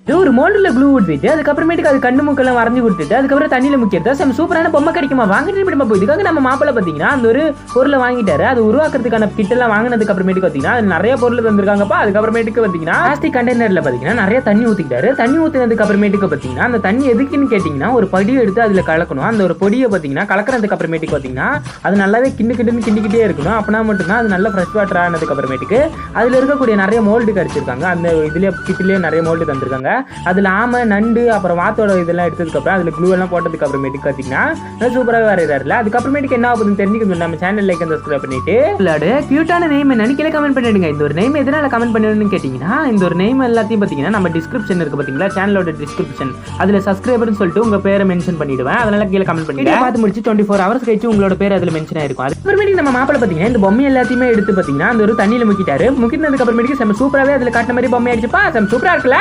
ஒரு மோல்டுல க்ளூ ஊத்திட்டு அதுக்கப்புறமேட்டுக்கு அது கண்ணு மூக்கெல்லாம் வரைஞ்சு கொடுத்துட்டு அதுக்கப்புறம் தண்ணியில முக்கியதா சூப்பரான பொம்மை கிடைக்குமா வாங்கிட்டு போய் இதுக்காக நம்ம மாப்பிள்ள பாத்தீங்கன்னா அந்த ஒரு பொருளை வாங்கிட்டாரு. அது உருவாக்குறதுக்கான கிட் எல்லாம் வாங்கினதுக்கு அப்புறமேட்டுக்கு பாத்தீங்கன்னா அது நிறைய பொருள் தந்திருக்காங்கப்பா. அதுக்கப்புறமேட்டுக்கு பாத்தீங்கன்னா பிளாஸ்டிக் கண்டெய்னர்ல பாத்தீங்கன்னா நிறைய தண்ணி ஊத்திக்கிட்டாரு. தண்ணி ஊத்தினதுக்கு அப்புறமேட்டுக்கு பாத்தீங்கன்னா அந்த தண்ணி எதுக்குன்னு கேட்டீங்கன்னா ஒரு படியை எடுத்து அதுல கலக்கணும். அந்த ஒரு பொடியை பாத்தீங்கன்னா கலக்கிறதுக்கு அப்புறமேட்டுக்கு பாத்தீங்கன்னா அது நல்லாவே கிண்டிக்கிட்டே இருக்கணும். அப்படின்னா மட்டும்தான் அது நல்ல ஃப்ரெஷ் வாட்டர் ஆனதுக்கு அப்புறமேட்டுக்கு அதுல இருக்கக்கூடிய நிறைய மோல்டு கிடைச்சிருக்காங்க. அந்த இதுல கிட்லயே நிறைய மோல்டு தந்திருக்காங்க. அதுல ஆமை நண்டு அப்புறம் வாத்தோட இதெல்லாம் எடுத்ததுக்கு அப்புறம் அதுல க்ளூ எல்லாம் போட்டதுக்கு அப்புறமேட்டுக்கு பாத்தீங்கன்னா சூப்பராக வரையறாருல. அதுக்கப்புறமேட்டுக்கு என்ன ஆகுதுன்னு தெரிஞ்சுக்கணும் நம்ம சேனல் லைக் அண்ட் சப்ஸ்கிரைப் பண்ணிட்டு கியூட்டான நேம் என்னன்னு கீழே கமெண்ட் பண்ணிடுங்க. இந்த ஒரு நேம் எதனால கமெண்ட் பண்ணணும்னு கேட்டீங்கன்னா இந்த ஒரு நேம் எல்லாத்தையும் பாத்தீங்கன்னா நம்ம டிஸ்கிரிப்ஷன் இருக்கு பாத்தீங்களா சேனலோட டிஸ்கிரிப்ஷன் அதுல சப்ஸ்கிரைபர்னு சொல்லிட்டு உங்க பேரை மென்ஷன் பண்ணிடுவேன். அதனால கீழே கமெண்ட் பண்ணிட்டு பார்த்து முடிச்சு 24 hours கழிச்சு உங்களோட பேர் அதுல மென்ஷன் ஆயிருக்கும். அதுக்கப்புறமேட்டுக்கு நம்ம மாப்பிள்ள பாத்தீங்கன்னா இந்த பொம்மை எல்லாத்தையுமே எடுத்து பாத்தீங்கன்னா அந்த ஒரு தண்ணியில முக்கிட்டாரு. முக்கினதுக்கு அப்புறமேட்டுக்கு சூப்பராகவே அதுல காட்டின மாதிரி பொம்மை ஆயிடுச்சுப்பா. சூப்பரா இருக்குல்ல.